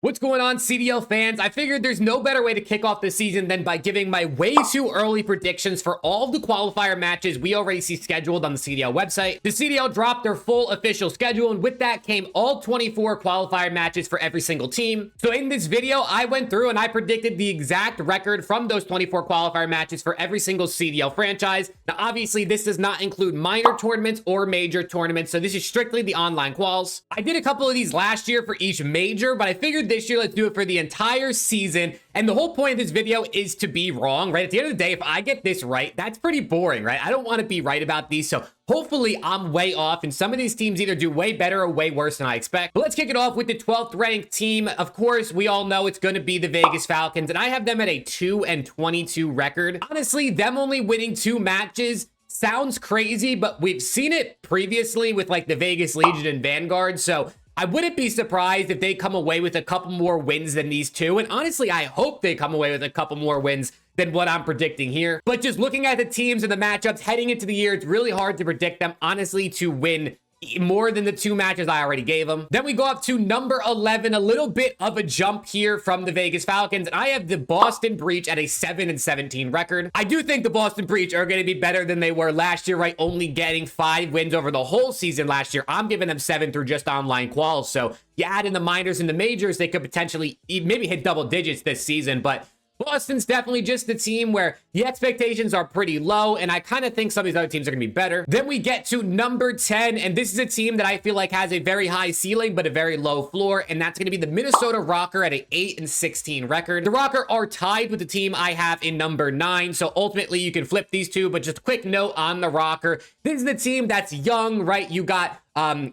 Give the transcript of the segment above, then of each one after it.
What's going on, CDL fans? I figured there's no better way to kick off the season than by giving my way too early predictions for all of the qualifier matches we already see scheduled on the CDL website. The CDL dropped their full official schedule, and with that came all 24 qualifier matches for every single team. So in this video, I went through and I predicted the exact record from those 24 qualifier matches for every single CDL franchise. Now, obviously, this does not include minor tournaments or major tournaments, so this is strictly the online quals. I did a couple of these last year for each major, but I figured this year, let's do it for the entire season. And the whole point of this video is to be wrong, right? At the end of the day, if I get this right, that's pretty boring, right? I don't want to be right about these. So hopefully I'm way off, and some of these teams either do way better or way worse than I expect. But let's kick it off with the 12th ranked team. Of course, we all know it's going to be the Vegas Falcons, and I have them at a 2-22 record. Honestly, them only winning 2 matches sounds crazy, but we've seen it previously with like the Vegas Legion and Vanguard. So I wouldn't be surprised if they come away with a couple more wins than these two. And honestly, I hope they come away with a couple more wins than what I'm predicting here. But just looking at the teams and the matchups heading into the year, it's really hard to predict them, honestly, to win more than the 2 matches I already gave them. Then we go up to number 11, a little bit of a jump here from the Vegas Falcons, and I have the Boston Breach at a 7-17 record. I do think the Boston Breach are going to be better than they were last year, right? Only getting 5 wins over the whole season last year. I'm giving them 7 through just online quals. So you add in the minors and the majors, they could potentially maybe hit double digits this season, but Boston's definitely just the team where the expectations are pretty low, and I kind of think some of these other teams are going to be better. Then we get to number 10, and this is a team that I feel like has a very high ceiling but a very low floor, and that's going to be the Minnesota Rocker at an 8-16 record. The Rocker are tied with the team I have in number 9, so ultimately you can flip these two, but just a quick note on the Rocker. This is the team that's young, right? You got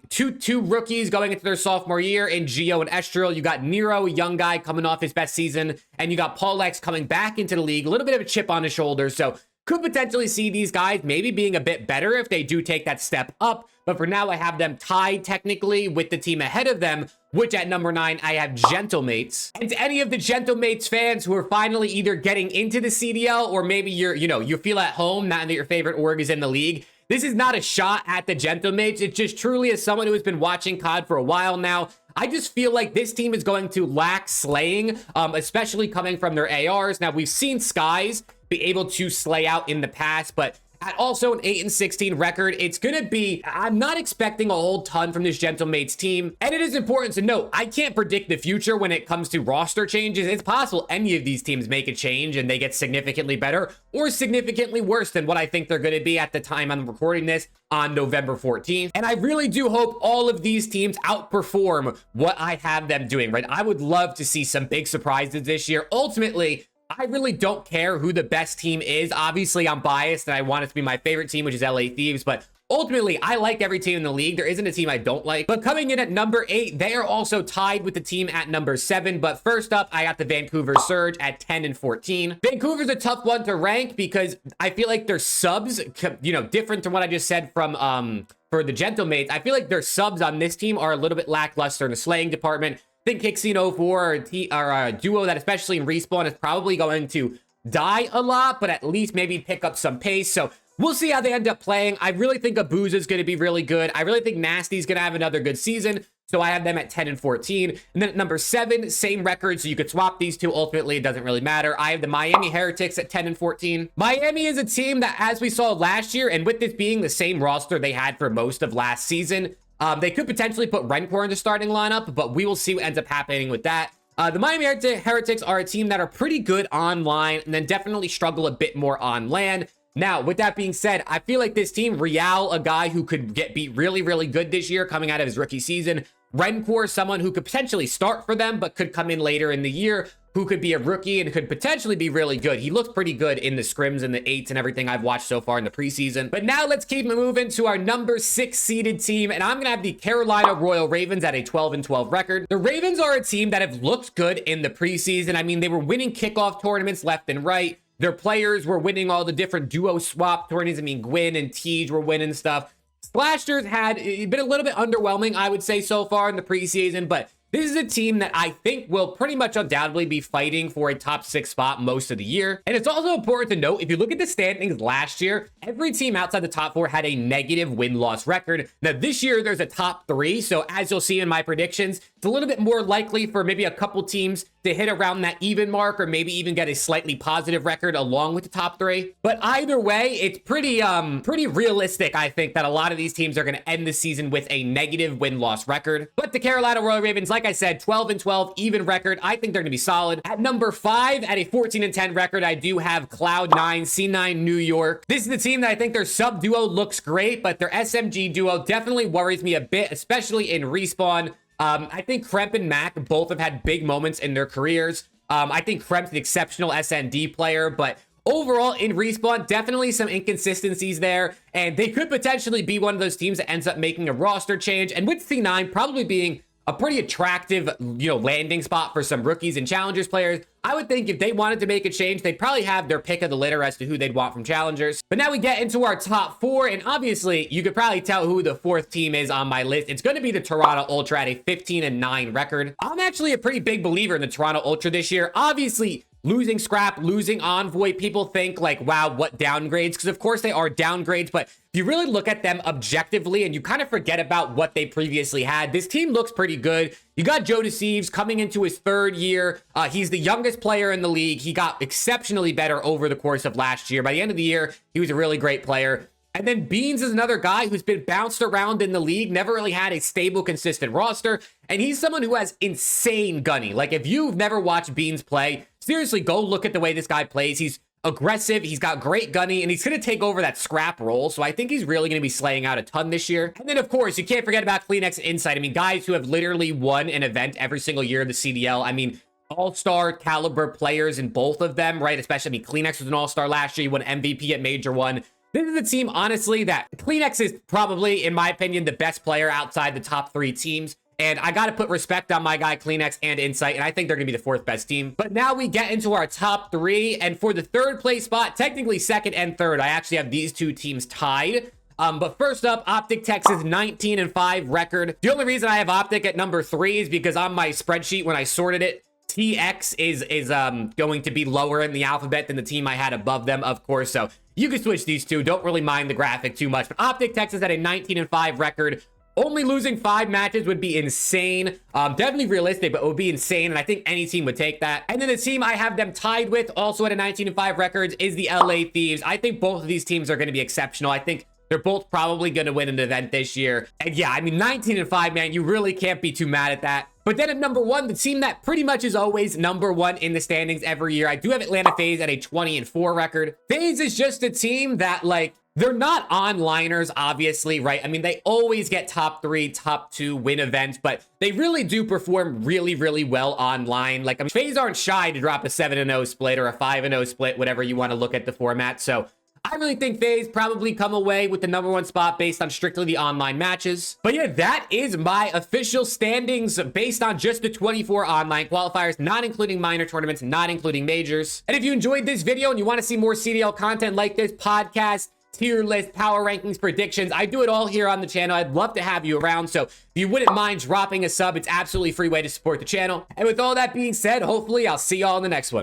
two rookies going into their sophomore year in Gio and Estrel. You got Nero, a young guy coming off his best season, and you got Paul X coming back into the league, a little bit of a chip on his shoulder. So could potentially see these guys maybe being a bit better if they do take that step up. But for now, I have them tied technically with the team ahead of them, which at number 9, I have Gentlemates. And to any of the Gentlemates fans who are finally either getting into the CDL, or maybe you feel at home now that your favorite org is in the league, this is not a shot at the Gentlemates. It's just truly as someone who has been watching COD for a while now, I just feel like this team is going to lack slaying, especially coming from their ARs. Now, we've seen Skies be able to slay out in the past, but at also an 8-16 record, it's going to be, I'm not expecting a whole ton from this Gentlemates team. And it is important to note, I can't predict the future when it comes to roster changes. It's possible any of these teams make a change and they get significantly better or significantly worse than what I think they're going to be at the time I'm recording this on November 14th. And I really do hope all of these teams outperform what I have them doing, right? I would love to see some big surprises this year. Ultimately, I really don't care who the best team is. Obviously, I'm biased and I want it to be my favorite team, which is LA Thieves, but ultimately, I like every team in the league. There isn't a team I don't like. But coming in at number 8, they are also tied with the team at number 7. But first up, I got the Vancouver Surge at 10-14. Vancouver's a tough one to rank because I feel like their subs, different from what I just said from for the Gentlemates. I feel like their subs on this team are a little bit lackluster in the slaying department. I think Kixino 4 or a duo that, especially in Respawn, is probably going to die a lot, but at least maybe pick up some pace. So we'll see how they end up playing. I really think Abuza is going to be really good. I really think Nasty's going to have another good season. So I have them at 10-14. And then at number 7, same record. So you could swap these two. Ultimately, it doesn't really matter. I have the Miami Heretics at 10-14. Miami is a team that, as we saw last year, and with this being the same roster they had for most of last season, they could potentially put Rencor in the starting lineup, but we will see what ends up happening with that. The Miami Heretics are a team that are pretty good online and then definitely struggle a bit more on land. Now, with that being said, I feel like this team, Real, a guy who could beat really, really good this year coming out of his rookie season. Rencor, someone who could potentially start for them, but could come in later in the year, who could be a rookie and could potentially be really good. He looks pretty good in the scrims and the 8s and everything I've watched so far in the preseason. But now let's keep moving to our number 6 seeded team, and I'm going to have the Carolina Royal Ravens at a 12-12 record. The Ravens are a team that have looked good in the preseason. I mean, they were winning kickoff tournaments left and right. Their players were winning all the different duo swap tournaments. I mean, Gwyn and Tej were winning stuff. Splashers had been a little bit underwhelming, I would say, so far in the preseason, but this is a team that I think will pretty much undoubtedly be fighting for a top 6 spot most of the year. And it's also important to note, if you look at the standings last year, every team outside the top 4 had a negative win-loss record. Now, this year, there's a top 3. So as you'll see in my predictions, it's a little bit more likely for maybe a couple teams to hit around that even mark, or maybe even get a slightly positive record along with the top 3. But either way, it's pretty realistic, I think, that a lot of these teams are going to end the season with a negative win-loss record. But the Carolina Royal Ravens, like I said, 12-12 even record. I think they're going to be solid. At number 5, at a 14-10 record, I do have Cloud9, C9 New York. This is the team that I think their sub duo looks great, but their SMG duo definitely worries me a bit, especially in Respawn. I think Kremp and Mac both have had big moments in their careers. I think Kremp's an exceptional SND player, but overall in Respawn, definitely some inconsistencies there, and they could potentially be one of those teams that ends up making a roster change. And with C9 probably being a pretty attractive, landing spot for some rookies and challengers players, I would think if they wanted to make a change, they'd probably have their pick of the litter as to who they'd want from challengers. But now we get into our top 4, and obviously you could probably tell who the 4th team is on my list. It's going to be the Toronto Ultra at a 15-9 record. I'm actually a pretty big believer in the Toronto Ultra this year. Obviously, losing Scrap, losing Envoy, people think like, wow, what downgrades? Because of course they are downgrades, but if you really look at them objectively and you kind of forget about what they previously had, this team looks pretty good. You got Joe Deceives coming into his 3rd year. He's the youngest player in the league. He got exceptionally better over the course of last year. By the end of the year, he was a really great player. And then Beans is another guy who's been bounced around in the league, never really had a stable, consistent roster. And he's someone who has insane gunny. Like, if you've never watched Beans play, seriously, go look at the way this guy plays. He's aggressive, he's got great gunny, and he's going to take over that scrap role. So I think he's really going to be slaying out a ton this year. And then, of course, you can't forget about CleanX and Insight. I mean, guys who have literally won an event every single year of the CDL. I mean, all-star caliber players in both of them, right? Especially, I mean, CleanX was an all-star last year. He won MVP at Major 1. This is a team, honestly, that CleanX is probably, in my opinion, the best player outside the top 3 teams. And I got to put respect on my guy CleanX and Insight, and I think they're going to be the 4th best team. But now we get into our top 3, and for the 3rd place spot, technically 2nd and 3rd, I actually have these 2 teams tied. But first up, OPTIC Texas 19-5 record. The only reason I have OPTIC at number 3 is because on my spreadsheet, when I sorted it, TX is going to be lower in the alphabet than the team I had above them, of course. So you can switch these 2. Don't really mind the graphic too much. But OPTIC Texas had a 19-5 record. Only losing 5 matches would be insane. Definitely realistic, but it would be insane, and I think any team would take that. And then the team I have them tied with, also at a 19-5 records, is the LA Thieves. I think both of these teams are going to be exceptional. I think they're both probably going to win an event this year. And yeah, I mean, 19-5, man, you really can't be too mad at that. But then at number 1, the team that pretty much is always number 1 in the standings every year, I do have Atlanta FaZe at a 20-4 record. FaZe is just a team that, like, they're not onliners, obviously, right? I mean, they always get top 3, top 2 win events, but they really do perform really, really well online. Like, I mean, FaZe aren't shy to drop a 7-0 split or a 5-0 split, whatever you want to look at the format. So I really think FaZe probably come away with the number 1 spot based on strictly the online matches. But yeah, that is my official standings based on just the 24 online qualifiers, not including minor tournaments, not including majors. And if you enjoyed this video and you want to see more CDL content like this, podcast, tier list, power rankings, predictions, I do it all here on the channel. I'd love to have you around. So if you wouldn't mind dropping a sub, it's absolutely free way to support the channel. And with all that being said, hopefully I'll see y'all in the next one.